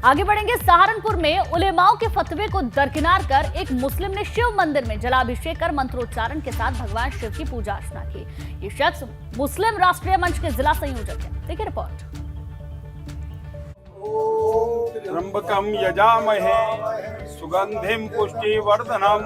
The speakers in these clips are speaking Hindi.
आगे बढ़ेंगे। सहारनपुर में उलेमाओं के फतवे को दरकिनार कर एक मुस्लिम ने शिव मंदिर में जलाभिषेक कर मंत्रोच्चारण के साथ भगवान शिव की पूजा अर्चना की। ये शख्स मुस्लिम राष्ट्रीय मंच के जिला संयोजक है। देखिए रिपोर्ट। त्र्यंबकं यजामहे सुगंधिं पुष्टिवर्धनम्।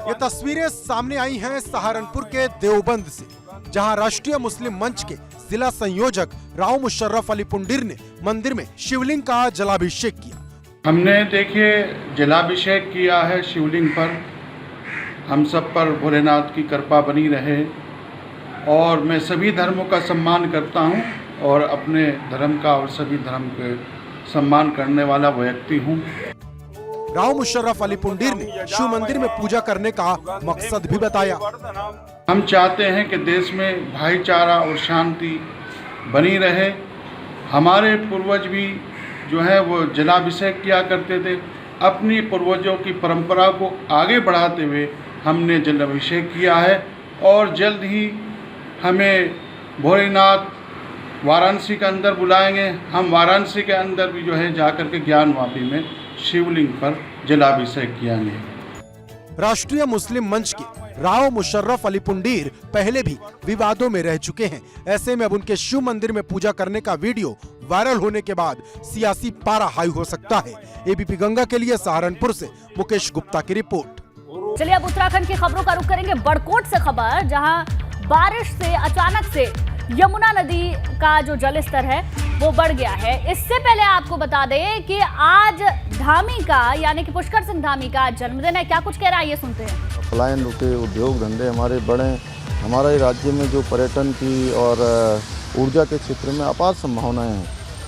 ये तस्वीरें सामने आई हैं सहारनपुर के देवबंद से, जहां राष्ट्रीय मुस्लिम मंच के जिला संयोजक राव मुशर्रफ अली पुंडीर ने मंदिर में शिवलिंग का जलाभिषेक किया। हमने देखिए जलाभिषेक किया है शिवलिंग पर। हम सब पर भोलेनाथ की कृपा बनी रहे और मैं सभी धर्मों का सम्मान करता हूं और अपने धर्म का और सभी धर्म के सम्मान करने वाला व्यक्ति हूं। राव मुशर्रफ अली पुंडीर ने शिव मंदिर में पूजा करने का मकसद भी बताया। हम चाहते हैं कि देश में भाईचारा और शांति बनी रहे। हमारे पूर्वज भी जो है वो जलाभिषेक किया करते थे। अपनी पूर्वजों की परंपरा को आगे बढ़ाते हुए हमने जलाभिषेक किया है और जल्द ही हमें भोलेनाथ वाराणसी के अंदर बुलाएंगे। हम वाराणसी के अंदर भी जो है जाकर के ज्ञानवापी में शिवलिंग पर जलाभिषेक किएंगे। राष्ट्रीय मुस्लिम मंच के राव मुशर्रफ अली पुंडीर पहले भी विवादों में रह चुके हैं। ऐसे में अब उनके शिव मंदिर में पूजा करने का वीडियो वायरल होने के बाद सियासी पारा हाई हो सकता है। एबीपी गंगा के लिए सहारनपुर से मुकेश गुप्ता की रिपोर्ट। चलिए अब उत्तराखंड की खबरों का रुख करेंगे। बड़कोट से खबर, जहां बारिश से अचानक से यमुना नदी का जो जलस्तर है वो बढ़ गया है। इससे पहले आपको बता दें कि आज धामी का यानी कि पुष्कर सिंह धामी का जन्मदिन है। क्या कुछ कह रहा है ये सुनते हैं। पलायन रुके, उद्योग धंधे हमारे बढ़े, हमारे राज्य में जो पर्यटन की और ऊर्जा के क्षेत्र में अपार संभावनाएं हैं,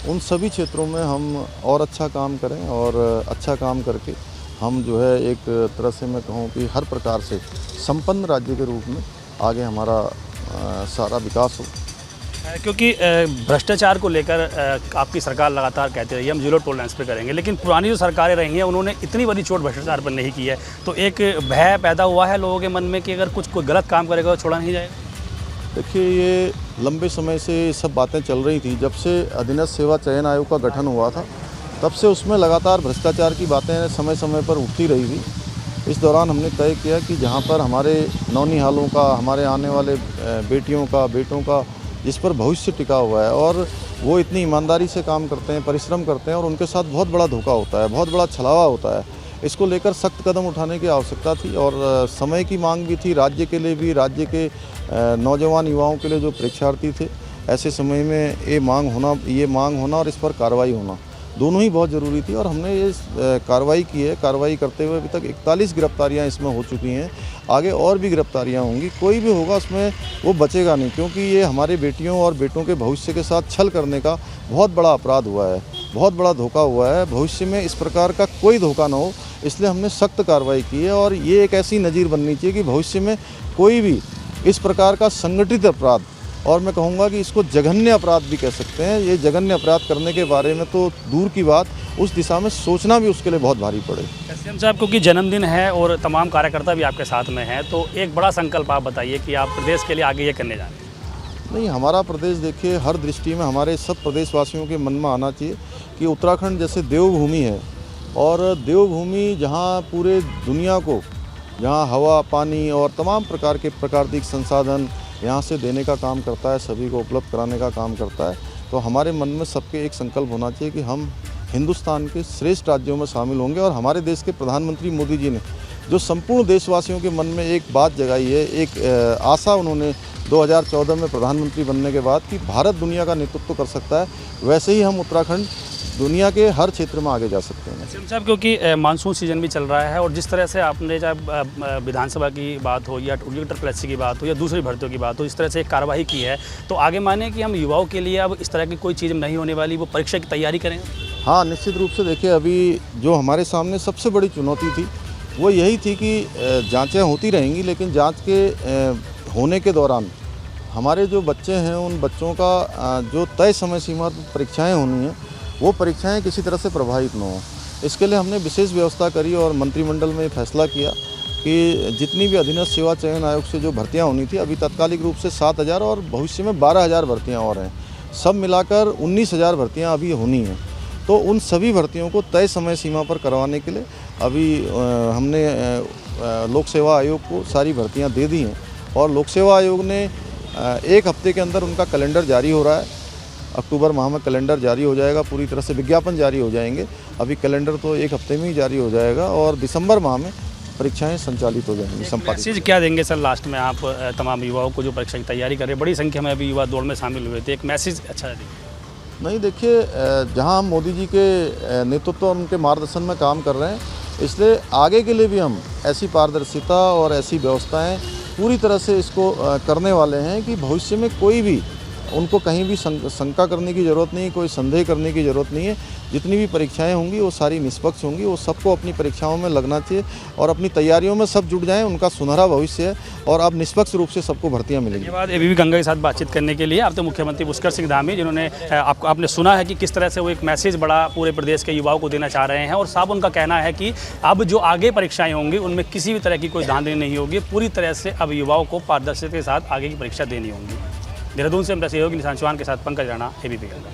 उन सभी क्षेत्रों में हम और अच्छा काम करें और अच्छा काम करके हम जो है एक तरह से मैं कहूँ कि हर प्रकार से संपन्न राज्य के रूप में आगे हमारा सारा विकास हो। क्योंकि भ्रष्टाचार को लेकर आपकी सरकार लगातार कहती रही है हम जीरो टॉलरेंस पे करेंगे, लेकिन पुरानी जो सरकारें रही हैं उन्होंने इतनी बड़ी चोट भ्रष्टाचार पर नहीं की है। तो एक भय पैदा हुआ है लोगों के मन में कि अगर कोई गलत काम करेगा तो छोड़ा नहीं जाएगा। देखिए, ये लंबे समय से सब बातें चल रही थी। जब से अधीनस्थ सेवा चयन आयोग का गठन हुआ था तब से उसमें लगातार भ्रष्टाचार की बातें समय समय पर उठती रही थी। इस दौरान हमने तय किया कि जहाँ पर हमारे नौनिहालों का, हमारे आने वाले बेटियों का, बेटों का जिस पर भविष्य टिका हुआ है और वो इतनी ईमानदारी से काम करते हैं, परिश्रम करते हैं और उनके साथ बहुत बड़ा धोखा होता है, बहुत बड़ा छलावा होता है, इसको लेकर सख्त कदम उठाने की आवश्यकता थी और समय की मांग भी थी राज्य के लिए भी। राज्य के नौजवान युवाओं के लिए जो परीक्षार्थी थे, ऐसे समय में ये मांग होना और इस पर कार्रवाई होना दोनों ही बहुत ज़रूरी थी और हमने ये कार्रवाई की है। कार्रवाई करते हुए अभी तक 41 गिरफ्तारियाँ इसमें हो चुकी हैं। आगे और भी गिरफ्तारियाँ होंगी। कोई भी होगा उसमें वो बचेगा नहीं, क्योंकि ये हमारे बेटियों और बेटों के भविष्य के साथ छल करने का बहुत बड़ा अपराध हुआ है, बहुत बड़ा धोखा हुआ है। भविष्य में इस प्रकार का कोई धोखा ना हो, इसलिए हमने सख्त कार्रवाई की है और ये एक ऐसी नज़ीर बननी चाहिए कि भविष्य में कोई भी इस प्रकार का संगठित अपराध, और मैं कहूँगा कि इसको जघन्य अपराध भी कह सकते हैं, ये जघन्य अपराध करने के बारे में तो दूर की बात, उस दिशा में सोचना भी उसके लिए बहुत भारी पड़े। एसडीएम साहब, क्योंकि जन्मदिन है और तमाम कार्यकर्ता भी आपके साथ में हैं, तो एक बड़ा संकल्प आप बताइए कि आप प्रदेश के लिए आगे ये करने जा रहे हैं। नहीं, हमारा प्रदेश देखिए हर दृष्टि में हमारे सब प्रदेशवासियों के मन में आना चाहिए कि उत्तराखंड जैसे देवभूमि है और देवभूमि जहाँ पूरे दुनिया को, जहाँ हवा, पानी और तमाम प्रकार के प्राकृतिक संसाधन यहाँ से देने का काम करता है, सभी को उपलब्ध कराने का काम करता है। तो हमारे मन में सबके एक संकल्प होना चाहिए कि हम हिंदुस्तान के श्रेष्ठ राज्यों में शामिल होंगे और हमारे देश के प्रधानमंत्री मोदी जी ने जो संपूर्ण देशवासियों के मन में एक बात जगाई है, एक आशा उन्होंने 2014 में प्रधानमंत्री बनने के बाद कि भारत दुनिया का नेतृत्व कर सकता है, वैसे ही हम उत्तराखंड दुनिया के हर क्षेत्र में आगे जा सकते हैं। एसडीएम साहब, क्योंकि मानसून सीजन भी चल रहा है और जिस तरह से आपने चाहे विधानसभा की बात हो या ट्रिपल की बात हो या दूसरी भर्तियों की बात हो, इस तरह से एक कार्रवाई की है, तो आगे माने कि हम युवाओं के लिए अब इस तरह की कोई चीज़ नहीं होने वाली, वो परीक्षा की तैयारी करें। हाँ, निश्चित रूप से देखिए, अभी जो हमारे सामने सबसे बड़ी चुनौती थी वो यही थी कि जाँचें होती रहेंगी, लेकिन जाँच के होने के दौरान हमारे जो बच्चे हैं उन बच्चों का जो तय समय सीमा पर परीक्षाएँ होनी हैं वो परीक्षाएं किसी तरह से प्रभावित न हो। इसके लिए हमने विशेष व्यवस्था करी और मंत्रिमंडल में फैसला किया कि जितनी भी अधीनस्थ सेवा चयन आयोग से जो भर्तियां होनी थी, अभी तात्कालिक रूप से 7,000 और भविष्य में 12,000 भर्तियां और हैं। सब मिलाकर 19,000 भर्तियाँ अभी होनी हैं। तो उन सभी भर्तियों को तय समय सीमा पर करवाने के लिए अभी हमने लोक सेवा आयोग को सारी भर्तियां दे दी हैं और लोक सेवा आयोग ने 1 हफ्ते के अंदर उनका कैलेंडर जारी हो रहा है। अक्टूबर माह में कैलेंडर जारी हो जाएगा, पूरी तरह से विज्ञापन जारी हो जाएंगे। अभी कैलेंडर तो 1 हफ्ते में ही जारी हो जाएगा और दिसंबर माह में परीक्षाएं संचालित हो जाएंगी, संपादित। मैसेज क्या देंगे सर लास्ट में आप तमाम युवाओं को जो परीक्षा की तैयारी कर रहे हैं? बड़ी संख्या में अभी युवा दौड़ में शामिल हुए थे, एक मैसेज अच्छा देंगे? नहीं, देखिए, जहां हम मोदी जी के नेतृत्व और उनके मार्गदर्शन में काम कर रहे हैं, इसलिए आगे के लिए भी हम ऐसी पारदर्शिता और ऐसी व्यवस्थाएं पूरी तरह से इसको करने वाले हैं कि भविष्य में कोई भी उनको कहीं भी शंका करने की ज़रूरत नहीं, कोई संदेह करने की ज़रूरत नहीं है। जितनी भी परीक्षाएं होंगी वो सारी निष्पक्ष होंगी, वो सबको अपनी परीक्षाओं में लगना चाहिए और अपनी तैयारियों में सब जुट जाएं। उनका सुनहरा भविष्य है और अब निष्पक्ष रूप से सबको भर्तियां मिलेंगी। ये बात एबीपी गंगा के साथ बातचीत करने के लिए अब तो मुख्यमंत्री पुष्कर सिंह धामी, जिन्होंने आपने सुना है कि किस तरह से वो एक मैसेज बड़ा पूरे प्रदेश के युवाओं को देना चाह रहे हैं और साहब उनका कहना है कि अब जो आगे परीक्षाएं होंगी उनमें किसी भी तरह की कोई धांधली नहीं होगी, पूरी तरह से अब युवाओं को पारदर्शिता के साथ आगे की परीक्षा देनी होगी। देहरादून से मेरा सहयोगी निशान चौहान के साथ पंकज राणा, एबीपी गंगा।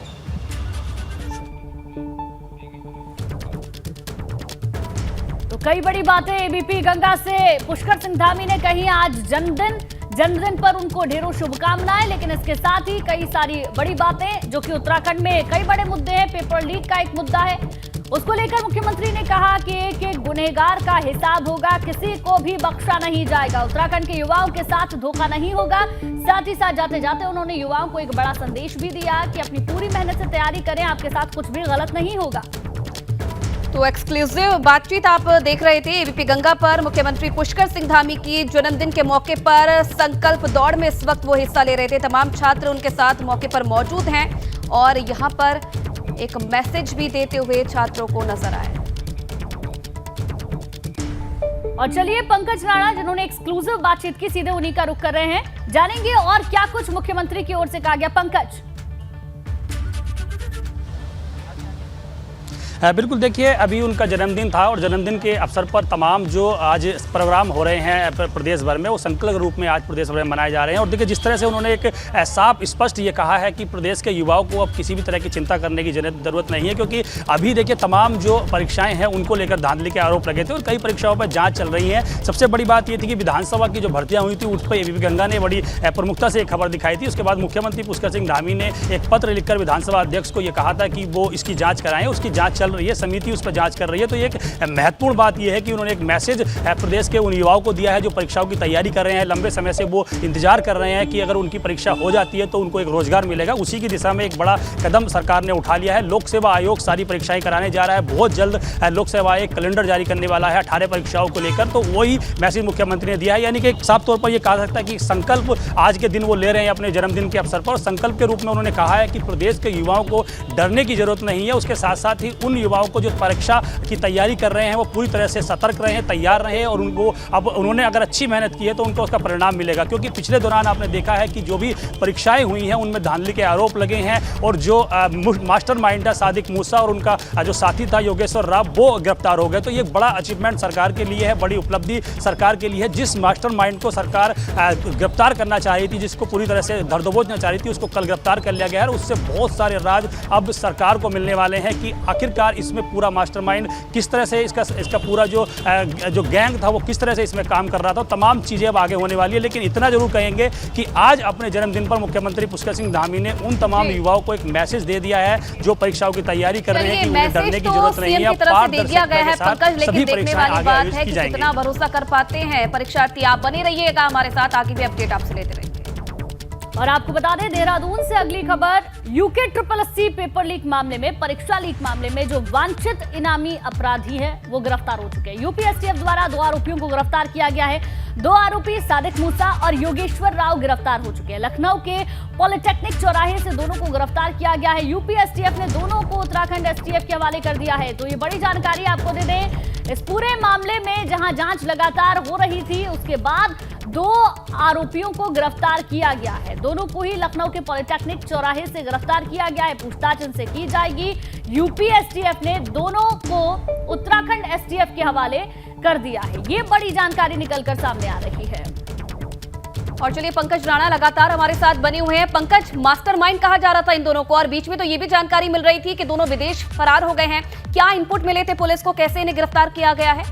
तो कई बड़ी बातें एबीपी गंगा से पुष्कर सिंह धामी ने कही। आज जन्मदिन पर उनको ढेरों शुभकामनाएं, लेकिन इसके साथ ही कई सारी बड़ी बातें जो कि उत्तराखंड में कई बड़े मुद्दे हैं। पेपर लीक का एक मुद्दा है, उसको लेकर मुख्यमंत्री ने कहा कि एक गुनहगार का हिसाब होगा, किसी को भी बख्शा नहीं जाएगा, उत्तराखंड के युवाओं के साथ धोखा नहीं होगा। साथ ही साथ जाते जाते उन्होंने युवाओं को एक बड़ा संदेश भी दिया कि अपनी पूरी मेहनत से तैयारी करें, आपके साथ कुछ भी गलत नहीं होगा। तो एक्सक्लूसिव बातचीत आप देख रहे थे एबीपी गंगा पर। मुख्यमंत्री पुष्कर सिंह धामी की जन्मदिन के मौके पर संकल्प दौड़ में इस वक्त वो हिस्सा ले रहे थे। तमाम छात्र उनके साथ मौके पर मौजूद हैं और यहां पर एक मैसेज भी देते हुए छात्रों को नजर आए। और चलिए पंकज राणा, जिन्होंने एक्सक्लूसिव बातचीत की, सीधे उन्हीं का रुख कर रहे हैं, जानेंगे और क्या कुछ मुख्यमंत्री की ओर से कहा गया। पंकज। बिल्कुल, देखिए अभी उनका जन्मदिन था और जन्मदिन के अवसर पर तमाम जो आज प्रोग्राम हो रहे हैं प्रदेश भर में, वो संकल्प रूप में आज प्रदेश भर में मनाए जा रहे हैं। और देखिए जिस तरह से उन्होंने एक साफ स्पष्ट ये कहा है कि प्रदेश के युवाओं को अब किसी भी तरह की चिंता करने की ज़रूरत नहीं है, क्योंकि अभी देखिए तमाम जो परीक्षाएं हैं उनको लेकर धांधली के आरोप लगे थे और कई परीक्षाओं पर जाँच चल रही है। सबसे बड़ी बात ये थी कि विधानसभा की जो भर्तियाँ हुई थी उस पर एबीपी गंगा ने बड़ी प्रमुखता से एक खबर दिखाई थी। उसके बाद मुख्यमंत्री पुष्कर सिंह धामी ने एक पत्र लिखकर विधानसभा अध्यक्ष को ये कहा था कि वो इसकी जाँच कराएं। उसकी जाँच चल रही है, समिति उस जांच कर रही है। तो एक महत्वपूर्ण बात यह है कि उन्होंने एक मैसेज प्रदेश के उन युवाओं को दिया है जो परीक्षाओं की तैयारी कर रहे हैं, लंबे समय से वो इंतजार कर रहे हैं कि अगर उनकी परीक्षा हो जाती है तो उनको एक रोजगार मिलेगा। उसी की दिशा में एक बड़ा कदम सरकार ने उठा लिया है। लोक सेवा आयोग सारी परीक्षाएं कराने जा रहा है। बहुत जल्द लोक सेवा आयोग कैलेंडर जारी करने वाला है 18 परीक्षाओं को लेकर। तो वही मैसेज मुख्यमंत्री ने दिया है, यानी कि साफ तौर पर यह कहा सकता है कि संकल्प आज के दिन वो ले रहे हैं अपने जन्मदिन के अवसर पर। संकल्प के रूप में उन्होंने कहा है कि प्रदेश के युवाओं को डरने की जरूरत नहीं है। उसके साथ साथ ही उन युवाओं को जो परीक्षा की तैयारी कर रहे हैं वो पूरी तरह से सतर्क रहें, तैयार रहें और उनको अब उन्होंने अगर अच्छी मेहनत की है तो उनको उसका परिणाम मिलेगा। क्योंकि पिछले दौरान आपने देखा है कि जो भी परीक्षाएं हुई हैं उनमें धांधली के आरोप लगे हैं और जो मास्टरमाइंड था सादिक मूसा और उनका जो साथी था योगेश्वर राव, वो गिरफ्तार हो गए। तो ये बड़ा अचीवमेंट सरकार के लिए है, बड़ी उपलब्धि सरकार के लिए है। जिस मास्टरमाइंड को सरकार गिरफ्तार करना चाह रही थी, जिसको पूरी तरह से धर दबोचना चाह रही थी, उसको कल गिरफ्तार कर लिया गया है। उससे बहुत सारे राज अब सरकार को मिलने वाले हैं कि आखिरकार इसमें पूरा मास्टरमाइंड किस तरह से इसका पूरा जो गैंग था वो किस तरह से इसमें काम कर रहा था। तमाम चीज़ें अब आगे होने वाली है। लेकिन इतना जरूर कहेंगे कि आज अपने जन्मदिन पर मुख्यमंत्री पुष्कर सिंह धामी ने उन तमाम युवाओं को एक मैसेज दे दिया है जो परीक्षाओं की तैयारी कर रहे हैं कि उन्हें डरने की जरूरत नहीं है। पारदर्शिता के साथ सभी परीक्षाएं आगे आयोजित की जाएंगी। कितना भरोसा कर पाते हैं परीक्षार्थी। आप बने रहिएगा हमारे साथ, आगे भी अपडेट आपसे लेते रहेंगे। और आपको बता दें देहरादून से अगली खबर, यूके 888 पेपर लीक मामले में, परीक्षा लीक मामले में जो वांछित इनामी अपराधी है वो गिरफ्तार हो चुके हैं। यूपी एसटीएफ द्वारा 2 आरोपियों को गिरफ्तार किया गया है। 2 आरोपी सादिक मूसा और योगेश्वर राव गिरफ्तार हो चुके हैं। लखनऊ के पॉलिटेक्निक चौराहे से दोनों को गिरफ्तार किया गया है। यूपी एसटीएफ ने दोनों को उत्तराखंड एसटीएफ के हवाले कर दिया है। तो ये बड़ी जानकारी आपको दे दें, इस पूरे मामले में जहां जांच लगातार हो रही थी उसके बाद 2 आरोपियों को गिरफ्तार किया गया है। दोनों को ही लखनऊ के पॉलिटेक्निक चौराहे से गिरफ्तार किया गया है। पूछताछ इनसे की जाएगी। यूपी एसटीएफ ने दोनों को उत्तराखंड एसटीएफ के हवाले कर दिया है। ये बड़ी जानकारी निकलकर सामने आ रही है। और चलिए पंकज राणा लगातार हमारे साथ बने हुए हैं। पंकज, मास्टरमाइंड कहा जा रहा था इन दोनों को, और बीच में तो ये भी जानकारी मिल रही थी कि दोनों विदेश फरार हो गए हैं। क्या इनपुट मिले थे पुलिस को, कैसे इन्हें गिरफ्तार किया गया है?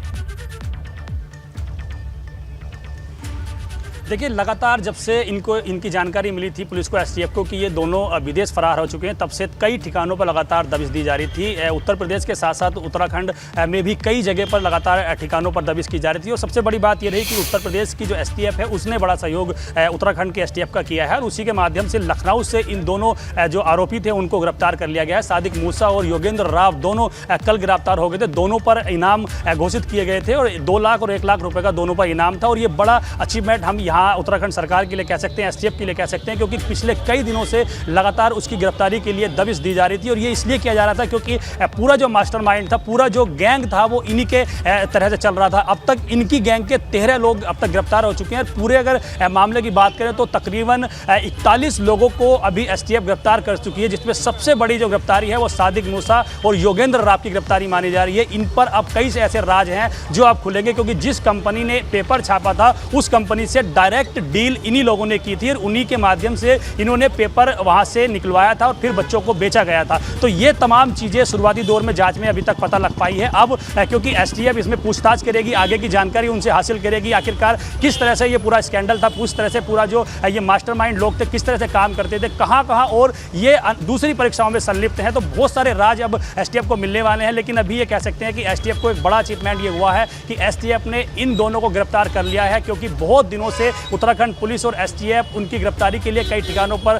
देखिए, लगातार जब से इनकी जानकारी मिली थी पुलिस को, एसटीएफ को, कि ये दोनों विदेश फरार हो चुके हैं, तब से कई ठिकानों पर लगातार दबिश दी जा रही थी। उत्तर प्रदेश के साथ साथ उत्तराखंड में भी कई जगह पर लगातार ठिकानों पर दबिश की जा रही थी। और सबसे बड़ी बात ये रही कि उत्तर प्रदेश की जो एसटीएफ है उसने बड़ा सहयोग उत्तराखंड के एसटीएफ का किया है, और उसी के माध्यम से लखनऊ से इन दोनों जो आरोपी थे उनको गिरफ्तार कर लिया गया है। सादिक मूसा और योगेंद्र राव दोनों कल गिरफ्तार हो गए थे। दोनों पर इनाम घोषित किए गए थे, और 2 लाख और 1 लाख रुपए का दोनों पर इनाम था। और ये बड़ा अचीवमेंट हम यहाँ उत्तराखंड सरकार के लिए कह सकते हैं, एसटीएफ के लिए कह सकते हैं, क्योंकि पिछले कई दिनों से लगातार उसकी गिरफ्तारी के लिए दबिश दी जा रही थी। और ये इसलिए किया जा रहा था क्योंकि पूरा जो मास्टरमाइंड था, पूरा जो गैंग था, वो इन्हीं के तरह से चल रहा था। अब तक इनकी गैंग के 13 लोग अब तक गिरफ्तार हो चुके हैं। पूरे अगर मामले की बात करें तो तकरीबन 41 लोगों को अभी एसटीएफ गिरफ्तार कर चुकी है, जिसमें सबसे बड़ी जो गिरफ्तारी है वो सादिक मूसा और योगेंद्र राव की गिरफ्तारी मानी जा रही है। इन पर अब कई ऐसे राज हैं जो अब खुलेंगे, क्योंकि जिस कंपनी ने पेपर छापा था उस कंपनी से डायरेक्ट डील इन्हीं लोगों ने की थी, और उन्हीं के माध्यम से इन्होंने पेपर वहां से निकलवाया था और फिर बच्चों को बेचा गया था। तो ये तमाम चीजें शुरुआती दौर में जांच में अभी तक पता लग पाई है। अब क्योंकि एसटीएफ इसमें पूछताछ करेगी, आगे की जानकारी उनसे हासिल करेगी, आखिरकार किस तरह से ये पूरा स्कैंडल था, किस तरह से पूरा जो ये मास्टरमाइंड लोग थे किस तरह से काम करते थे, कहां और ये दूसरी परीक्षाओं में संलिप्त हैं। तो बहुत सारे राज अब एसटीएफ को मिलने वाले हैं। लेकिन अभी ये कह सकते हैं कि एसटीएफ को एक बड़ा अचीवमेंट ये हुआ है कि एसटीएफ ने इन दोनों को गिरफ्तार कर लिया है, क्योंकि बहुत दिनों से उत्तराखंड पुलिस और एसटीएफ उनकी गिरफ्तारी के लिए कई ठिकानों पर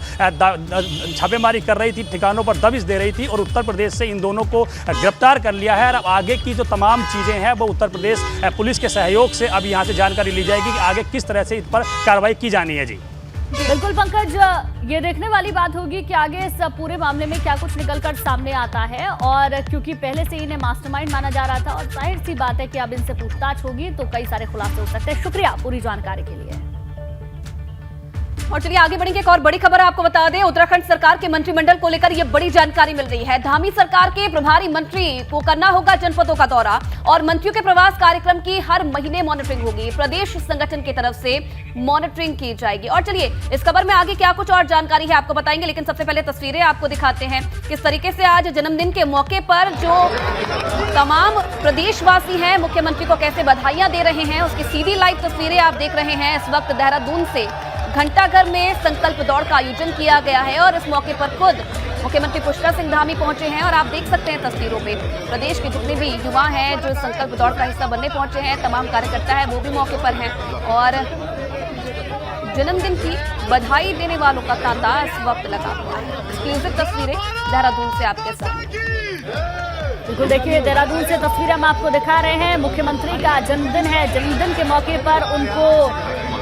छापेमारी कर रही थी, ठिकानों पर दबिश दे रही थी, और उत्तर प्रदेश से इन दोनों को गिरफ्तार कर लिया है। और अब आगे की जो तमाम चीज़ें हैं वो उत्तर प्रदेश पुलिस के सहयोग से अब यहाँ से जानकारी ली जाएगी कि आगे किस तरह से इस पर कार्रवाई की जानी है। जी बिल्कुल पंकज, ये देखने वाली बात होगी कि आगे इस पूरे मामले में क्या कुछ निकलकर सामने आता है। और क्योंकि पहले से इन्हें मास्टरमाइंड माना जा रहा था, और जाहिर सी बात है कि अब इनसे पूछताछ होगी तो कई सारे खुलासे हो सकते हैं। शुक्रिया पूरी जानकारी के लिए। और चलिए आगे बढ़ेंगे। एक और बड़ी खबर आपको बता दें, उत्तराखंड सरकार के मंत्रिमंडल को लेकर यह बड़ी जानकारी मिल रही है। धामी सरकार के प्रभारी मंत्री को करना होगा जनपदों का दौरा, और मंत्रियों के प्रवास कार्यक्रम की हर महीने मॉनिटरिंग होगी। प्रदेश संगठन की तरफ से मॉनिटरिंग की जाएगी। और चलिए इस खबर में आगे क्या कुछ और जानकारी है आपको बताएंगे, लेकिन सबसे पहले तस्वीरें आपको दिखाते हैं किस तरीके से आज जन्मदिन के मौके पर जो तमाम प्रदेशवासी हैं मुख्यमंत्री को कैसे बधाइयां दे रहे हैं, उसकी सीधी लाइव तस्वीरें आप देख रहे हैं। इस वक्त देहरादून से घंटाघर में संकल्प दौड़ का आयोजन किया गया है, और इस मौके पर खुद मुख्यमंत्री पुष्कर सिंह धामी पहुंचे हैं। और आप देख सकते हैं तस्वीरों पे प्रदेश के जितने भी युवा हैं जो संकल्प दौड़ का हिस्सा बनने पहुंचे हैं, तमाम कार्यकर्ता हैं वो भी मौके पर हैं, और जन्मदिन की बधाई देने वालों का तांता इस वक्त लगा हुआ है। एक्सक्लूसिव तस्वीरें देहरादून से आपके सामने। बिल्कुल देखिए, देहरादून से तस्वीरें हम आपको दिखा रहे हैं। मुख्यमंत्री का जन्मदिन है, जन्मदिन के मौके पर उनको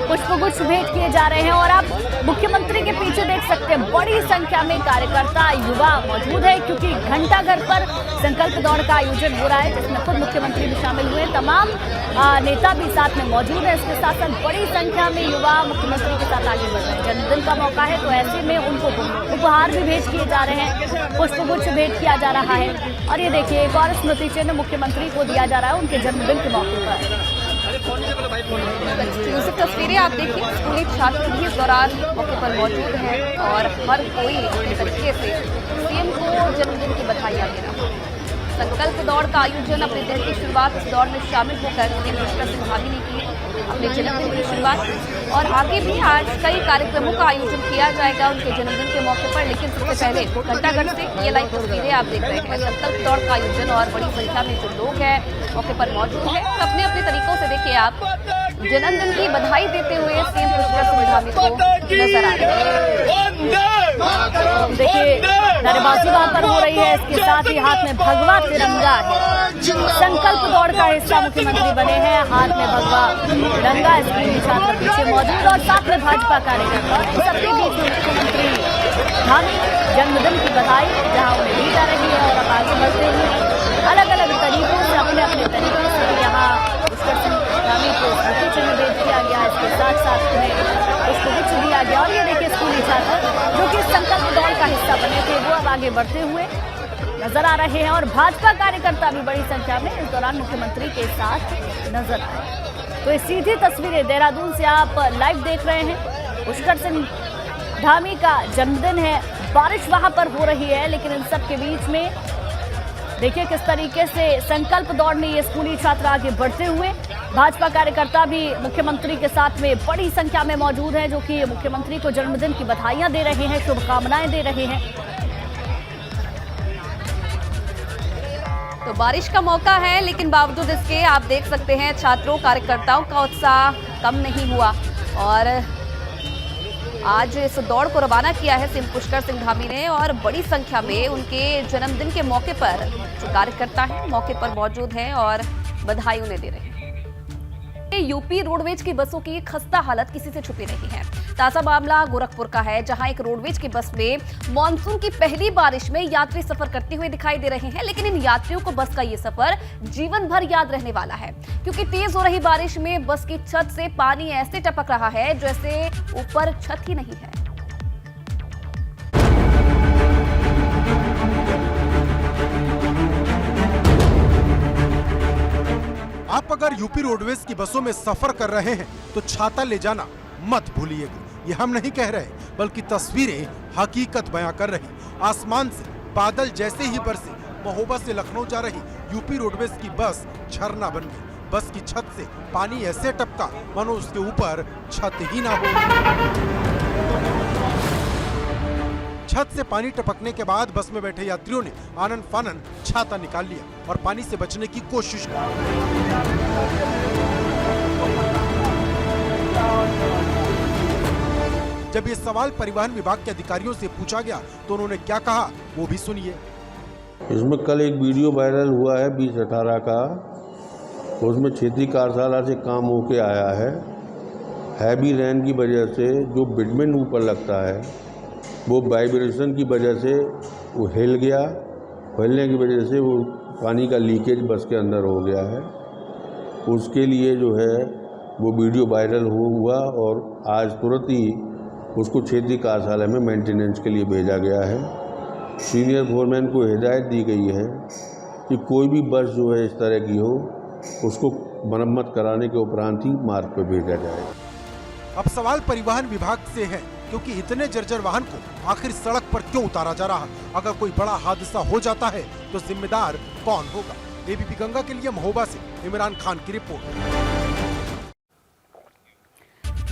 पुष्पगुच्छ भेंट किए जा रहे हैं, और आप मुख्यमंत्री के पीछे देख सकते हैं बड़ी संख्या में कार्यकर्ता युवा मौजूद है, क्योंकि घंटाघर पर संकल्प दौड़ का आयोजन हो रहा है, जिसमें खुद मुख्यमंत्री भी शामिल हुए, तमाम नेता भी साथ में मौजूद है। इसके साथ साथ बड़ी संख्या में युवा मुख्यमंत्री के साथ आगे बढ़ रहे हैं। जन्मदिन का मौका है तो ऐसे में उनको उपहार भी भेंट किए जा रहे हैं, पुष्पगुच्छ भेंट किया जा रहा है। और ये देखिए, एक और स्मृति चिन्ह मुख्यमंत्री को दिया जा रहा है उनके जन्मदिन के मौके पर। एक्सक्लूसिव तस्वीरें आप देखिए, स्कूली छात्र भी इस दौरान मौके पर मौजूद हैं, और हर कोई अपने तरीके से सीएम को जन्मदिन की बधाइयां दे रहा है। संकल्प दौड़ का आयोजन अपने दिन की शुरुआत इस दौड़ में शामिल होकर सीएम पुष्कर सिंह धामी ने की अपने जन्मदिन की शुरुआत, और आगे भी आज कई कार्यक्रमों का आयोजन किया जाएगा उनके जन्मदिन के मौके पर। लेकिन सबसे पहले घंटाघर से ये लाइव तस्वीरें आप देख रहे हैं, संकल्प दौड़ का आयोजन, और बड़ी संख्या में जो लोग हैं मौके पर मौजूद हैं, अपने अपने तरीकों से देखिए आप जन्मदिन की बधाई देते हुए सीएम पुष्कर सिंह धामी को नजर आ रहे हैं। देखिए, नारेबाजी वहां पर हो रही है, इसके साथ ही हाथ में भगवा तिरंगा है। संकल्प दौड़ का हिस्सा मुख्यमंत्री बने हैं, हाथ में भगवा तिरंगा, स्कूली छात्र पीछे मौजूद, और साथ में भाजपा कार्यकर्ता। और सबके बीच में मुख्यमंत्री धामी जन्मदिन की बधाई जहां उन्हें दी जा रही है, और अब आगे बढ़ते हुए अलग अलग तरीकों से अपने अपने तरीकों से यहाँ पुष्कर सिंह धामी को स्मृति चिन्ह भेंट किया गया। इसके साथ साथ उन्हें पुष्पगुच्छ दिया गया। और ये देखिए, स्कूली छात्र जो कि संकल्प दौड़ का हिस्सा बने थे वो अब आगे बढ़ते हुए नजर आ रहे हैं, और भाजपा कार्यकर्ता भी बड़ी संख्या में इस दौरान मुख्यमंत्री के साथ नजर आए। तो ये सीधी तस्वीरें देहरादून से आप लाइव देख रहे हैं। पुष्कर सिंह धामी का जन्मदिन है, बारिश वहां पर हो रही है, लेकिन इन सब के बीच में देखिए किस तरीके से संकल्प दौड़ में ये स्कूली छात्र आगे बढ़ते हुए। भाजपा कार्यकर्ता भी मुख्यमंत्री के साथ में बड़ी संख्या में मौजूद हैं, जो कि मुख्यमंत्री को जन्मदिन की बधाइयां दे रहे हैं, शुभकामनाएं दे रहे हैं। तो बारिश का मौका है, लेकिन बावजूद इसके आप देख सकते हैं छात्रों कार्यकर्ताओं का उत्साह कम नहीं हुआ और आज इस दौड़ को रवाना किया है सीएम पुष्कर सिंह धामी ने और बड़ी संख्या में उनके जन्मदिन के मौके पर जो कार्यकर्ता हैं मौके पर मौजूद हैं और बधाई उन्हें दे रहे हैं। यूपी रोडवेज की बसों की खस्ता हालत किसी से छुपी नहीं है। ताजा मामला गोरखपुर का है, जहां एक रोडवेज की बस में मानसून की पहली बारिश में यात्री सफर करते हुए दिखाई दे रहे हैं, लेकिन इन यात्रियों को बस का ये सफर जीवन भर याद रहने वाला है, क्योंकि तेज हो रही बारिश में बस की छत से पानी ऐसे टपक रहा है जैसे ऊपर छत ही नहीं है। आप अगर यूपी रोडवेज की बसों में सफर कर रहे हैं तो छाता ले जाना मत भूलिएगा। ये हम नहीं कह रहे, बल्कि तस्वीरें हकीकत बयां कर रही। आसमान से बादल जैसे ही बरसे, महोबा से लखनऊ जा रही यूपी रोडवेज की बस झरना बन गई। बस की छत से पानी ऐसे टपका मानो उसके ऊपर छत ही ना हो। छत से पानी टपकने के बाद बस में बैठे यात्रियों ने आनन फानन छाता निकाल लिया और पानी से बचने की कोशिश की। जब ये सवाल परिवहन विभाग के अधिकारियों से पूछा गया तो उन्होंने क्या कहा वो भी सुनिए। इसमें कल एक वीडियो वायरल हुआ है 2018 का, उसमें क्षेत्रीय कार्यशाला से काम होके आया है। हैवी रेन की वजह से जो बिटमेन ऊपर लगता है वो वाइब्रेशन की वजह से वो हिल गया, हिलने की वजह से वो पानी का लीकेज बस के अंदर हो गया है। उसके लिए जो है वो वीडियो वायरल हुआ और आज तुरंत ही उसको क्षेत्रीय कार्यालय में मेंटेनेंस के लिए भेजा गया है। सीनियर फोरमैन को हिदायत दी गई है कि कोई भी बस जो है इस तरह की हो उसको मरम्मत कराने के उपरांत ही मार्ग पर भेजा जाए। अब सवाल परिवहन विभाग से है, क्योंकि इतने जर्जर वाहन को आखिर सड़क पर क्यों उतारा जा रहा? अगर कोई बड़ा हादसा हो जाता है तो जिम्मेदार कौन होगा? एबीपी गंगा के लिए महोबा से इमरान खान की रिपोर्ट।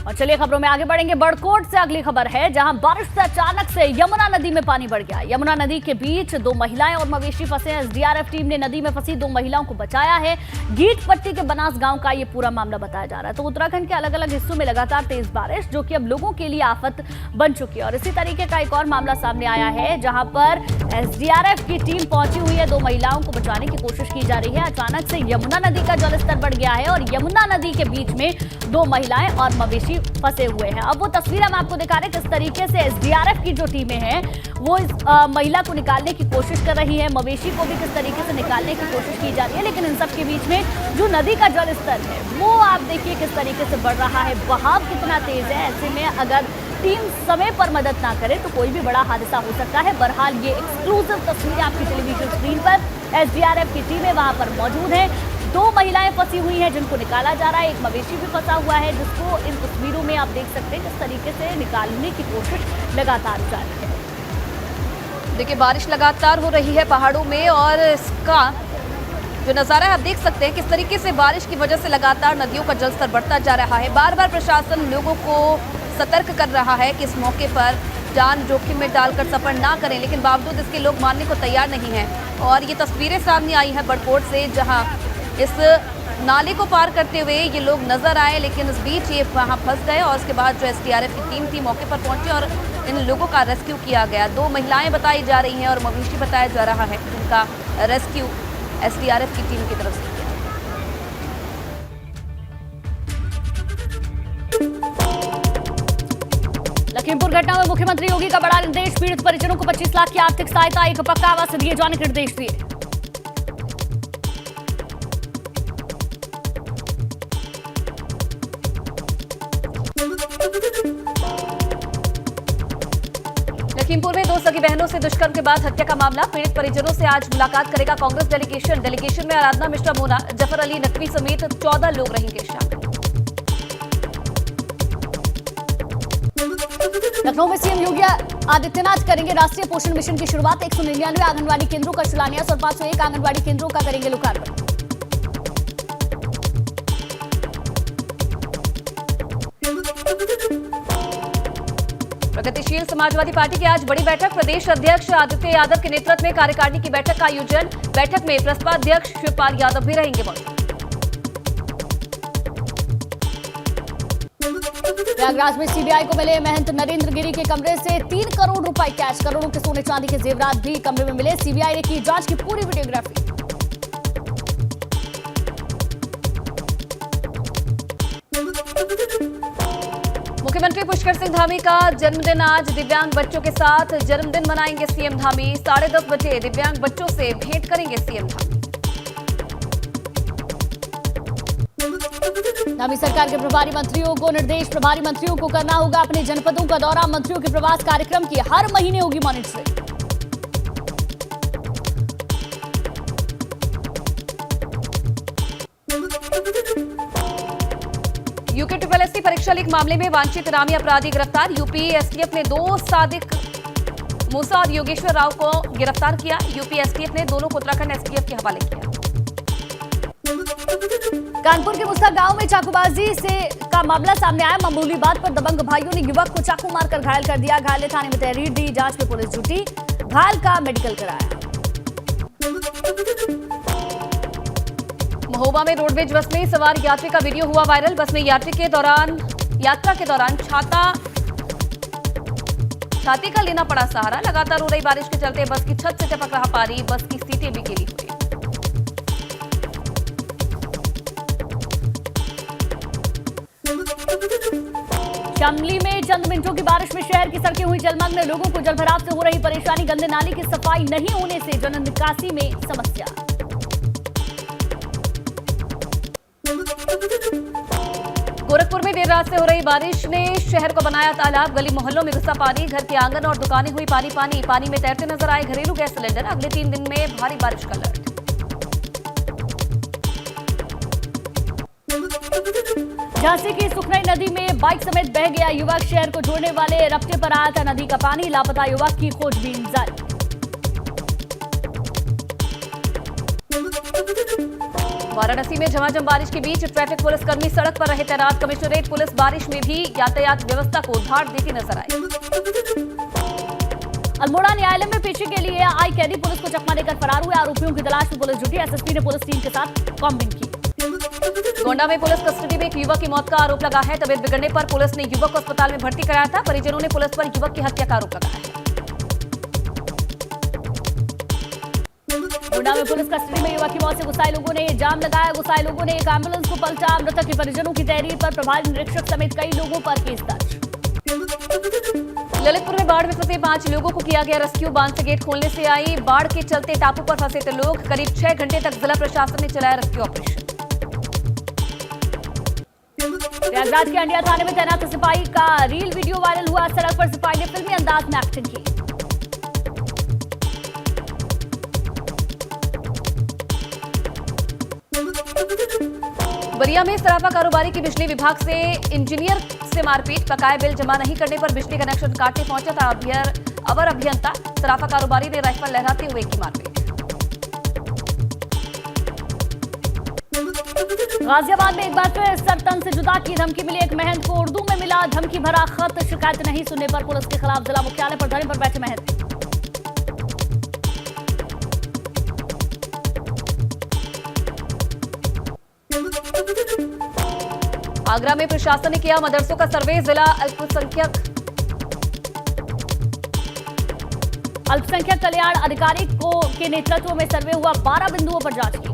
और चलिए खबरों में आगे बढ़ेंगे। बड़कोट से अगली खबर है, जहां बारिश से अचानक से यमुना नदी में पानी बढ़ गया। यमुना नदी के बीच दो महिलाएं और मवेशी फंसे हैं। एसडीआरएफ टीम ने नदी में फंसी दो महिलाओं को बचाया है। गीट पट्टी के बनास गांव का ये पूरा मामला बताया जा रहा है। तो उत्तराखंड के अलग अलग हिस्सों में लगातार तेज बारिश, जो कि अब लोगों के लिए आफत बन चुकी है। और इसी तरीके का एक और मामला सामने आया है, जहां पर एसडीआरएफ की टीम पहुंची हुई है। दो महिलाओं को बचाने की कोशिश की जा रही है। अचानक से यमुना नदी का जलस्तर बढ़ गया है और यमुना नदी के बीच में दो महिलाएं और मवेशी फंसे हुए हैं। अब वो तस्वीर हम आपको दिखा रहे हैं, किस तरीके से एसडीआरएफ की जो टीमें हैं वो इस महिला को निकालने की कोशिश कर रही है। मवेशी को भी किस तरीके से निकालने की कोशिश की जा रही है, लेकिन इन सब के बीच में जो नदी का जल स्तर है वो आप देखिए किस तरीके से बढ़ रहा है। बहाव कितना तेज है। ऐसे में अगर टीम समय पर मदद ना करे तो कोई भी बड़ा हादसा हो सकता है। बहरहाल ये एक्सक्लूसिव तस्वीरें आपकी टेलीविजन स्क्रीन पर एसडीआरएफ की टीमें वहां पर मौजूद हैं। दो महिलाएं फंसी हुई हैं जिनको निकाला जा रहा है। एक मवेशी भी फंसा हुआ है जिसको इन तस्वीरों में आप देख सकते हैं किस तरीके से निकालने की कोशिश लगातार जारी है। देखिए बारिश लगातार हो रही है पहाड़ों में और इसका जो नज़ारा है आप देख सकते हैं किस तरीके से बारिश की वजह से लगातार नदियों का जलस्तर बढ़ता जा रहा है। बार बार प्रशासन लोगों को सतर्क कर रहा है कि इस मौके पर जान जोखिम में डालकर सफर ना करें, लेकिन बावजूद इसके लोग मानने को तैयार नहीं हैं। और ये तस्वीरें सामने आई हैं बड़कोट से, जहां इस नाले को पार करते हुए ये लोग नजर आए, लेकिन इस बीच ये वहां फंस गए और उसके बाद जो एसडीआरएफ की टीम थी मौके पर पहुंची और इन लोगों का रेस्क्यू किया गया। दो महिलाएं बताई जा रही हैं और मवेशी बताया जा रहा है, जिनका रेस्क्यू एसडीआरएफ की टीम की तरफ से। लखीमपुर घटना में मुख्यमंत्री योगी का बड़ा निर्देश, पीड़ित परिजनों को 25 लाख की आर्थिक सहायता, एक पक्का आवास दिए जाने के निर्देश दिए। लखीमपुर में दो सगी बहनों से दुष्कर्म के बाद हत्या का मामला, पीड़ित परिजनों से आज मुलाकात करेगा कांग्रेस डेलीगेशन। डेलीगेशन में आराधना मिश्रा मोना, जफर अली नकवी समेत 14 लोग रहेंगे शामिल। लखनऊ में सीएम योगी आदित्यनाथ करेंगे राष्ट्रीय पोषण मिशन की शुरुआत। 199 आंगनबाड़ी केंद्रों का शिलान्यास और 501 आंगनबाड़ी केंद्रों का करेंगे लोकार्पण। प्रगतिशील समाजवादी पार्टी की आज बड़ी बैठक। प्रदेश अध्यक्ष आदित्य यादव के नेतृत्व में कार्यकारिणी की बैठक का आयोजन। बैठक में प्रस्ताव अध्यक्ष शिवपाल यादव भी रहेंगे मौजूद। प्रयागराज में सीबीआई को मिले महंत नरेंद्र गिरी के कमरे से 3 करोड़ रुपए कैश, करोड़ों के सोने चांदी के जेवरात भी कमरे में मिले। सीबीआई ने की जांच की पूरी वीडियोग्राफी। मुख्यमंत्री पुष्कर सिंह धामी का जन्मदिन आज। दिव्यांग बच्चों के साथ जन्मदिन मनाएंगे सीएम धामी। 10:30 बजे दिव्यांग बच्चों से भेंट करेंगे सीएम धामी। धामी सरकार के प्रभारी मंत्रियों को निर्देश। प्रभारी मंत्रियों को करना होगा अपने जनपदों का दौरा। मंत्रियों के प्रवास कार्यक्रम की हर महीने होगी मॉनिटरिंग। यूके SSSC परीक्षा लीक मामले में वांछित इनामी अपराधी गिरफ्तार। यूपी एसटीएफ ने 2 सादिक मूसा और योगेश्वर राव को गिरफ्तार किया। यूपी एसटीएफ ने दोनों को उत्तराखंड एसटीएफ के हवाले किया। कानपुर के मुस्ता गांव में चाकूबाजी का मामला सामने आया। मामूली बात पर दबंग भाइयों ने युवक को चाकू मारकर घायल कर दिया। घायल ने थाने में तहरीर दी। जांच में पुलिस जुटी। घायल का मेडिकल कराया। महोबा में रोडवेज बस में सवार यात्री का वीडियो हुआ वायरल। बस में यात्रा के दौरान छाती का लेना पड़ा सहारा। लगातार हो रही बारिश के चलते बस की छत से टपक रहा पानी। बस की सीटें भी गीली हुई। शामली में चंद मिनटों की बारिश में शहर की सड़कें हुई जलमग्न। लोगों को जलभराव से हो रही परेशानी। गंदे नाली की सफाई नहीं होने से जन निकासी में समस्या। गोरखपुर में देर रात से हो रही बारिश ने शहर को बनाया तालाब। गली मोहल्लों में घुसा पानी। घर के आंगन और दुकानें हुई पानी में तैरते नजर आए घरेलू गैस सिलेंडर। अगले 3 दिन में भारी बारिश का अलर्ट। झांसी की सुखनई नदी में बाइक समेत बह गया युवक। शहर को जोड़ने वाले रफ्ते पर आया था नदी का पानी। लापता युवक की खोजबीन जारी। वाराणसी में झमाझम बारिश के बीच ट्रैफिक पुलिसकर्मी सड़क पर रहे तैनात। कमिश्नरेट पुलिस बारिश में भी यातायात व्यवस्था को धार देती नजर आई। अल्मोड़ा न्यायालय में पेशी के लिए आई कैदी पुलिस को चकमा देकर फरार हुए। आरोपियों की तलाश में पुलिस जुटी। एसएसपी ने पुलिस टीम के साथ कॉम्बिंग की। गोंडा में पुलिस कस्टडी में एक युवक की मौत का आरोप लगा है। तबीयत बिगड़ने पर पुलिस ने युवक को अस्पताल में भर्ती कराया था। परिजनों ने पुलिस पर युवक की हत्या का आरोप लगाया है। गोंडा में पुलिस कस्टडी में युवक की मौत से गुस्साए लोगों ने जाम लगाया। गुस्साए लोगों ने एक एम्बुलेंस को पलटा। मृतक के परिजनों की तहरीर पर प्रभारी निरीक्षक समेत कई लोगों पर केस दर्ज। ललितपुर में बाढ़ में फंसे 5 लोगों को किया गया रेस्क्यू। बांध से गेट खोलने से आई बाढ़ के चलते टापू पर फंसे थे लोग। करीब 6 घंटे तक जिला प्रशासन ने चलाया रेस्क्यू ऑपरेशन। प्रयागराज के अंडिया थाने में तैनात सिपाही का रील वीडियो वायरल हुआ। सड़क पर सिपाही ने फिल्मी अंदाज में एक्टिंग की। बरिया में सराफा कारोबारी की बिजली विभाग से इंजीनियर से मारपीट। बकाया बिल जमा नहीं करने पर बिजली कनेक्शन काटने पहुंचा था अवर अभियंता। सराफा कारोबारी ने राइफल लहराते हुए की मारपीट। गाजियाबाद में एक बार फिर सर तन से जुदा की धमकी मिली। एक महंत को उर्दू में मिला धमकी भरा खत। शिकायत नहीं सुनने पर पुलिस के खिलाफ जिला मुख्यालय पर धरने पर बैठे महंत। आगरा में प्रशासन ने किया मदरसों का सर्वे। जिला अल्पसंख्यक कल्याण अधिकारी के नेतृत्व में सर्वे हुआ। 12 बिंदुओं पर जांच की गई।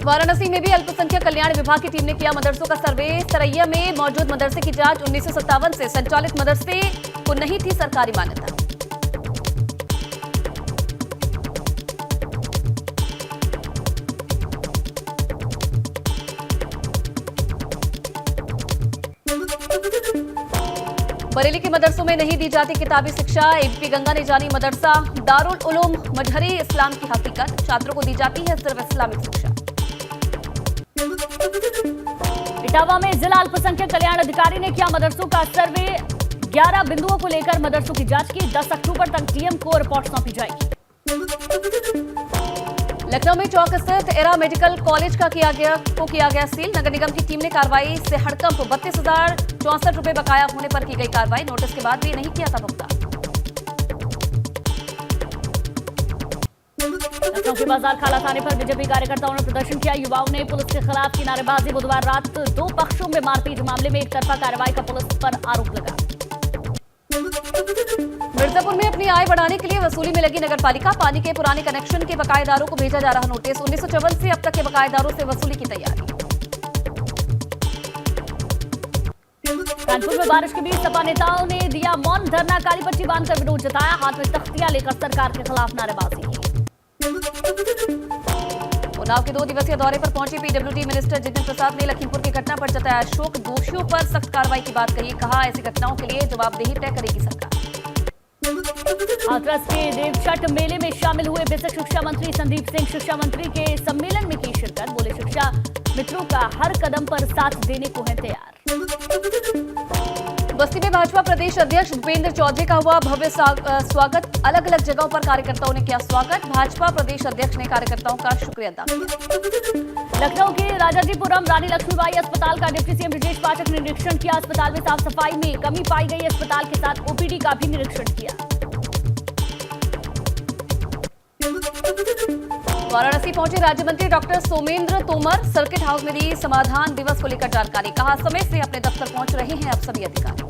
वाराणसी में भी अल्पसंख्यक कल्याण विभाग की टीम ने किया मदरसों का सर्वे। सरैया में मौजूद मदरसे की जांच। 1957 से संचालित मदरसे को नहीं थी सरकारी मान्यता। बरेली के मदरसों में नहीं दी जाती किताबी शिक्षा। एबीपी गंगा ने जानी मदरसा दारुल उलूम मजहरी इस्लाम की हकीकत। छात्रों को दी जाती है सिर्फ इस्लामिक शिक्षा। इटावा में जिला अल्पसंख्यक कल्याण अधिकारी ने किया मदरसों का सर्वे। 11 बिंदुओं को लेकर मदरसों की जांच की। 10 अक्टूबर तक डीएम को रिपोर्ट सौंपी जाएगी। लखनऊ में चौक स्थित एरा मेडिकल कॉलेज का किया गया सील। नगर निगम की टीम ने कार्रवाई से हड़कंप। 32,064 रुपए बकाया होने पर की गई कार्रवाई। नोटिस के बाद भी नहीं किया था भुगतान। लखनऊ के बाजार खाला थाने पर बीजेपी कार्यकर्ताओं ने प्रदर्शन किया। युवाओं ने पुलिस के खिलाफ की नारेबाजी। बुधवार रात 2 पक्षों में मारपीट मामले में एक तरफा कार्रवाई का पुलिस पर आरोप लगा। मिर्जापुर में अपनी आय बढ़ाने के लिए वसूली में लगी नगरपालिका। पानी के पुराने कनेक्शन के बकायेदारों को भेजा जा रहा नोटिस। 1954 से अब तक के बकायेदारों से वसूली की तैयारी। कानपुर में बारिश के बीच सपा नेताओं ने दिया मौन धरना। काली पट्टी बांधकर विरोध जताया। हाथ में तख्तियां लेकर सरकार के खिलाफ नारेबाजी की। उन्नाव के 2 दिवसीय दौरे पर पहुंचे पीडब्ल्यूडी मिनिस्टर जितिन प्रसाद ने लखीमपुर की घटना पर जताया शोक। दोषियों पर सख्त कार्रवाई की बात कही। कहा ऐसी घटनाओं के लिए जवाबदेही तय करेगी सरकार। हाथरस के देवछठ मेले में शामिल हुए बेसिक शिक्षा मंत्री संदीप सिंह। शिक्षा मंत्री के सम्मेलन में की शिरकत। बोले शिक्षा मित्रों का हर कदम पर साथ देने को है तैयार। बस्ती में भाजपा प्रदेश अध्यक्ष भूपेंद्र चौधरी का हुआ भव्य स्वागत। अलग अलग जगहों पर कार्यकर्ताओं ने किया स्वागत। भाजपा प्रदेश अध्यक्ष ने कार्यकर्ताओं का शुक्रिया अदा किया। लखनऊ के राजाजीपुरम रानी लक्ष्मीबाई अस्पताल का डिप्टी सीएम ब्रजेश पाठक ने निरीक्षण किया। अस्पताल में साफ सफाई में कमी पाई गई। अस्पताल के साथ ओपीडी का भी निरीक्षण किया। वाराणसी पहुंचे राज्य मंत्री doctor Somendra Tomar. Circuit house में दी समाधान दिवस को लेकर जानकारी। कहा समय से अपने दफ्तर पहुंच रहे हैं अब सभी अधिकारी।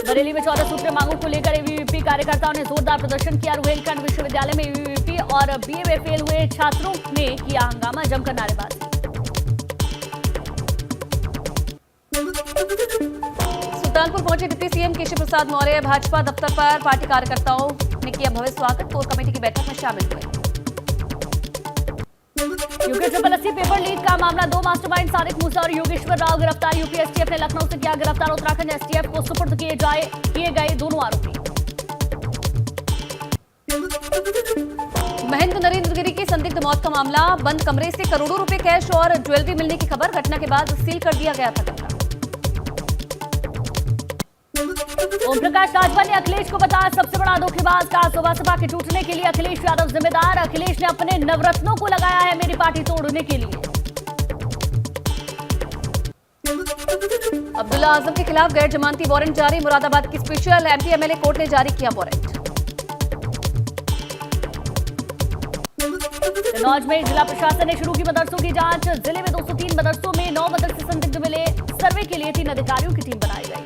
बरेली में 14 सूत्रीय मांगों को लेकर एबीवीपी कार्यकर्ताओं ने जोरदार प्रदर्शन किया। रुहेलखंड विश्वविद्यालय में एबीवीपी और बीए में फेल हुए छात्रों ने किया हंगामा। जमकर नारेबाजी। सुल्तानपुर पहुंचे डिप्टी सीएम केशव प्रसाद मौर्य। भाजपा दफ्तर पर पार्टी कार्यकर्ताओं ने किया भव्य स्वागत। कोर कमेटी की बैठक में शामिल हुए। यूपी 80 पेपर लीक का मामला। 2 मास्टरमाइंड सारिक मूसा और योगेश्वर राव गिरफ्तार। यूपी एसटीएफ ने लखनऊ से किया गिरफ्तार। उत्तराखंड एसटीएफ को सुपुर्द किए गए दोनों आरोपी। महंत नरेंद्र गिरी की संदिग्ध मौत का मामला। बंद कमरे से करोड़ों रुपए कैश और ज्वेलरी मिलने की खबर। घटना के बाद सील कर दिया गया था कमरा। ओम प्रकाश राजभर ने अखिलेश को बताया सबसे बड़ा धोखेबाज। कहा सुबह सपा के टूटने के लिए अखिलेश यादव जिम्मेदार। अखिलेश ने अपने नवरत्नों को लगाया है मेरी पार्टी तोड़ने के लिए। अब्दुल्ला आजम के खिलाफ गैर जमानती वारंट जारी। मुरादाबाद की स्पेशल एमपी एमएलए कोर्ट ने जारी किया वारंट। कन्नौज में जिला प्रशासन ने शुरू की मदरसों की जांच। जिले में 203 मदरसों में 9 मदरसे संदिग्ध मिले। सर्वे के लिए 3 अधिकारियों की टीम बनाई गई।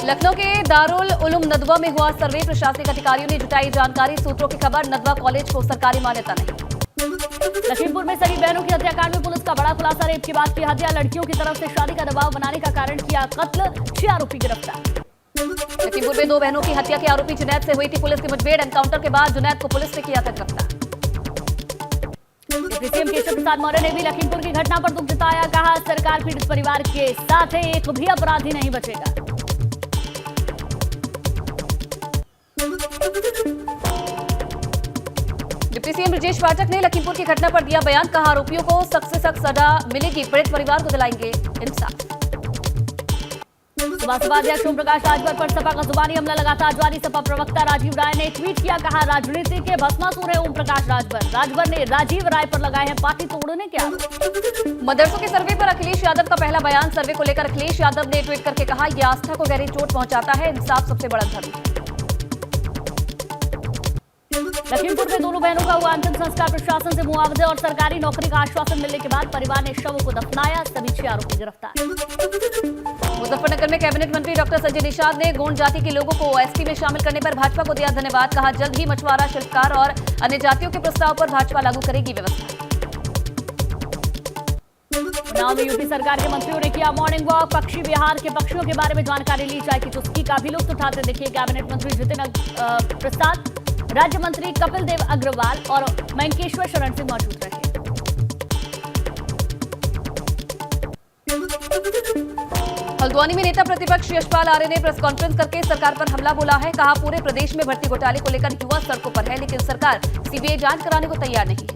लखनऊ के दारुल उलूम नदवा में हुआ सर्वे। प्रशासनिक अधिकारियों ने जुटाई जानकारी। सूत्रों की खबर नदवा कॉलेज को सरकारी मान्यता नहीं। लखीमपुर में सभी बहनों की हत्याकांड में पुलिस का बड़ा खुलासा। रेप के बाद की हत्या। लड़कियों की तरफ से शादी का दबाव बनाने का कारण किया कत्ल। 6 आरोपी गिरफ्तार। लखीमपुर में 2 बहनों की हत्या के आरोपी जुनैद से हुई थी पुलिस की मुठभेड़। एनकाउंटर के बाद जुनैद को पुलिस ने किया था गिरफ्तार। डिप्टी सीएम केशव प्रसाद मौर्य ने भी लखीमपुर की घटना पर दुख जताया। कहा सरकार पीड़ित परिवार के साथ है। एक भी अपराधी नहीं बचेगा। डिप्टी सीएम ब्रजेश पाठक ने लखीमपुर की घटना पर दिया बयान। कहा आरोपियों को सख्त से सख्त सजा मिलेगी। पीड़ित परिवार को दिलाएंगे इंसाफ। सपा अध्यक्ष ओम प्रकाश राजभर पर सपा का जुबानी हमला लगातार जारी। सपा प्रवक्ता राजीव राय ने ट्वीट किया। कहा राजनीति के भस्मासुर है ओम प्रकाश राजभर। राजभर ने राजीव राय पर लगाए हैं पार्टी तोड़ने के आरोप। मदरसों के सर्वे पर अखिलेश यादव का पहला बयान। सर्वे को लेकर अखिलेश यादव ने ट्वीट करके कहा यह आस्था को गहरी चोट पहुंचाता है। इंसाफ सबसे बड़ा धर्म है। लखीमपुर में दोनों बहनों का हुआ अंतिम संस्कार। प्रशासन से मुआवजे और सरकारी नौकरी का आश्वासन मिलने के बाद परिवार ने शवों को दफनाया। सभी 6 आरोपी गिरफ्तार। मुजफ्फरनगर में कैबिनेट मंत्री डॉक्टर संजय निषाद ने गोंड जाति के लोगों को एसटी में शामिल करने पर भाजपा को दिया धन्यवाद। कहा जल्द ही मछुआरा, शिल्पकार और अन्य जातियों के प्रस्ताव पर भाजपा लागू करेगी व्यवस्था। उन्नाव में यूपी सरकार के मंत्रियों ने किया मॉर्निंग वॉक। पक्षी विहार के पक्षियों के बारे में जानकारी ली। चाय की चुस्की का भी लुत्फ उठाते दिखे कैबिनेट मंत्री जितिन प्रसाद, राज्य मंत्री कपिल देव अग्रवाल और मयंकेश्वर शरण सिंह मौजूद रहे। हल्द्वानी में नेता प्रतिपक्ष यशपाल आर्य ने प्रेस कॉन्फ्रेंस करके सरकार पर हमला बोला है। कहा, पूरे प्रदेश में भर्ती घोटाले को लेकर युवा सड़कों पर है, लेकिन सरकार सीबीआई जांच कराने को तैयार नहीं है।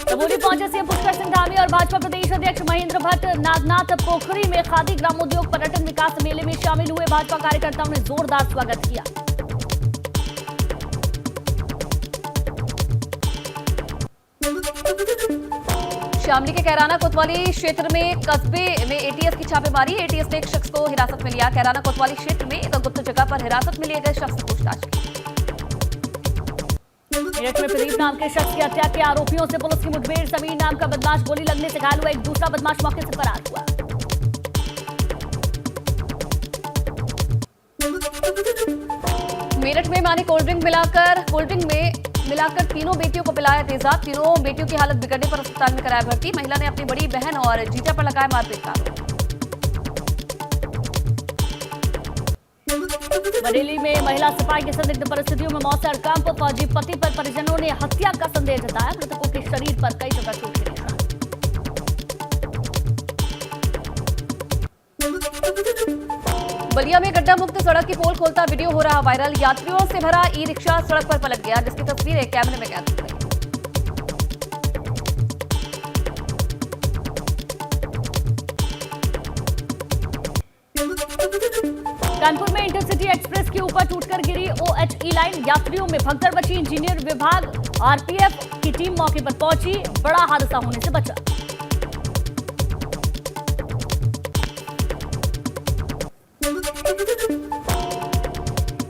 चमोली पहुंचे सीएम पुष्कर सिंह धामी और भाजपा प्रदेश अध्यक्ष महेंद्र भट्ट। नागनाथ पोखरी में खादी ग्रामोद्योग पर्यटन विकास मेले में शामिल हुए भाजपा कार्यकर्ताओं ने जोरदार स्वागत किया। शामली के कैराना कोतवाली क्षेत्र में कस्बे में एटीएस की छापेमारी। एटीएस ने एक शख्स को हिरासत में लिया। कैराना कोतवाली क्षेत्र में एक गुप्त जगह पर हिरासत में लिए गए शख्स से पूछताछ की। मेरठ में प्रदीप नाम के शख्स की हत्या के आरोपियों से पुलिस की मुठभेड़। समीर नाम का बदमाश गोली लगने से घायल हुआ, एक दूसरा बदमाश मौके से फरार हुआ। मेरठ में मां ने कोल्ड ड्रिंक मिलाकर तीनों बेटियों को पिलाया तेजाब। तीनों बेटियों की हालत बिगड़ने पर अस्पताल में कराया भर्ती। महिला ने अपनी बड़ी बहन और जीजा पर लगाया मारपीट का आरोप। बरेली में महिला सिपाही की संदिग्ध परिस्थितियों में मौत से हड़कंप। फौजी पति पर परिजनों ने हत्या का संदेह जताया। मृतकों के शरीर पर कई जगह चोट के निशान। बलिया में गड्ढा मुक्त सड़क की पोल खोलता वीडियो हो रहा वायरल। यात्रियों से भरा ई रिक्शा सड़क पर पलट गया, जिसकी तस्वीरें कैमरे में कैद हो गई। कानपुर में इंटरसिटी एक्सप्रेस के ऊपर टूटकर गिरी OHE लाइन। यात्रियों में भगदड़ मची। इंजीनियर विभाग RPF की टीम मौके पर पहुंची, बड़ा हादसा होने से बचा।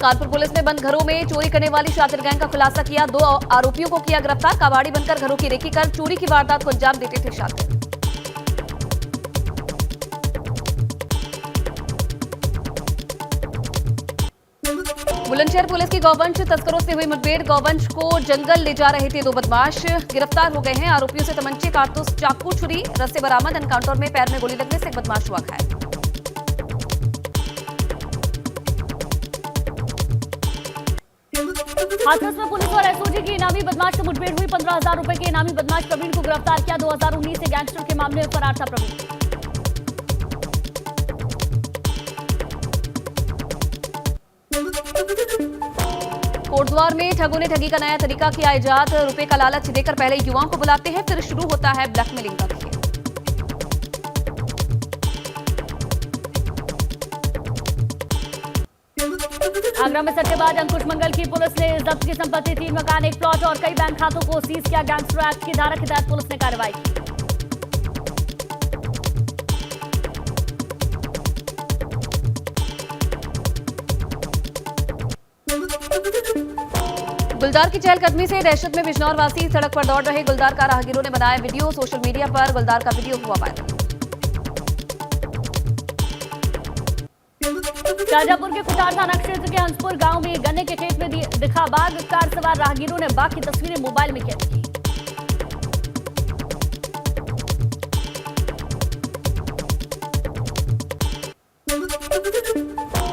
कानपुर पुलिस ने बंद घरों में चोरी करने वाली शातिर गैंग का खुलासा किया। 2 आरोपियों को किया गिरफ्तार। कबाड़ी बनकर घरों की रेकी कर चोरी की वारदात को अंजाम देते थे शातिर। बुलंदशहर पुलिस की गौवंश तस्करों से हुई मुठभेड़। गौवंश को जंगल ले जा रहे थे 2 बदमाश, गिरफ्तार हो गए हैं। आरोपियों से तमंचे, कारतूस, चाकू, छुरी, रस्से बरामद। एनकाउंटर में पैर में गोली लगने से एक बदमाश हुआ घायल। हाथरस में पुलिस और एसओजी की इनामी बदमाश से मुठभेड़ हुई। 15,000 रुपए के इनामी बदमाश प्रवीण को गिरफ्तार किया। 2019 से गैंगस्टर के मामले में फरार था प्रवीण। कोटद्वार में ठगों ने ठगी का नया तरीका किया इजाद। रुपए का लालच देकर पहले युवाओं को बुलाते हैं, फिर शुरू होता है ब्लैकमेलिंग का खेल। आगरा में सट्टेबाज अंकुश मंगल की पुलिस ने जब्त की संपत्ति 3 मकान, 1 प्लॉट और कई बैंक खातों को सीज किया। गैंगस्टर एक्ट की धारा के तहत पुलिस ने कार्रवाई की। गुलदार की चहलकदमी से दहशत में बिजनौर वासी। सड़क पर दौड़ रहे गुलदार का राहगीरों ने बनाया वीडियो। सोशल मीडिया पर गुलदार का वीडियो हुआ वायरल। शाजापुर के कुटार थाना क्षेत्र के हंसपुर गांव में गन्ने के खेत में दिखा बाघ। कार सवार राहगीरों ने बाघ की तस्वीरें मोबाइल में कैद की।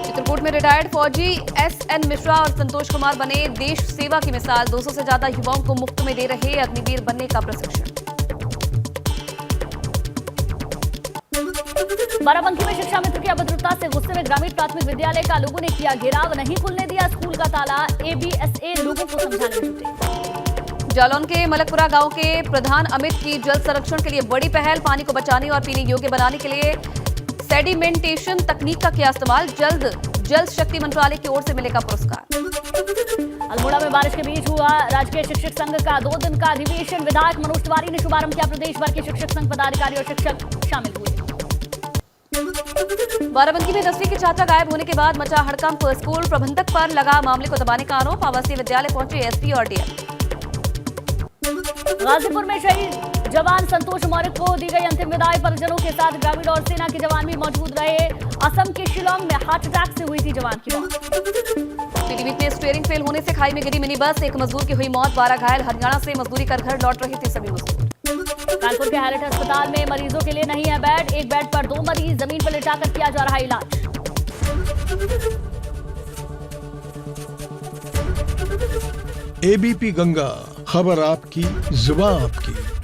चित्रकूट में रिटायर्ड फौजी SN मिश्रा और संतोष कुमार बने देश सेवा की मिसाल। 200 से ज्यादा युवाओं को मुफ्त में दे रहे अग्निवीर बनने का प्रशिक्षण। बाराबंकी में शिक्षा मित्र की अभद्रता से गुस्से में ग्रामीण प्राथमिक विद्यालय का लोगों ने किया घेराव। नहीं खुलने दिया स्कूल का ताला। ABSA लोगों को समझाने में जुटे। जालौन के मलकपुरा गांव के प्रधान अमित की जल संरक्षण के लिए बड़ी पहल। पानी को बचाने और पीने योग्य बनाने के लिए सेडिमेंटेशन तकनीक का किया इस्तेमाल। जल्द जल शक्ति मंत्रालय की ओर से मिलेगा पुरस्कार। अल्मोड़ा में बारिश के बीच हुआ राजकीय शिक्षक संघ का 2 दिन का अधिवेशन। विधायक मनोज तिवारी ने शुभारंभ किया। प्रदेश भर के शिक्षक संघ पदाधिकारी और शिक्षक शामिल हुए। बाराबंकी में 10वीं की छात्रा गायब होने के बाद मचा हड़कंप। स्कूल प्रबंधक पर लगा मामले को दबाने का आरोप। आवासीय विद्यालय पहुंचे SP और DM। गाजीपुर में शहीद जवान संतोष मौर्य को दी गई अंतिम विदाई। परिजनों के साथ ग्रामीण और सेना के जवान भी मौजूद रहे। असम के शिलोंग में हार्ट अटैक से हुई थी जवान की मौत। पीलीभीत में स्टीयरिंग फेल होने से खाई में गिरी मिनी बस। 1 मजदूर की हुई मौत। 12 घायल। हरियाणा से मजदूरी कर घर लौट रहे थे सभी मजदूर। कानपुर के हैरिट अस्पताल में मरीजों के लिए नहीं है बेड। एक बेड पर 2 मरीज। जमीन पर लिटाकर किया जा रहा है इलाज। ABP गंगा, खबर आपकी, जुबान आपकी।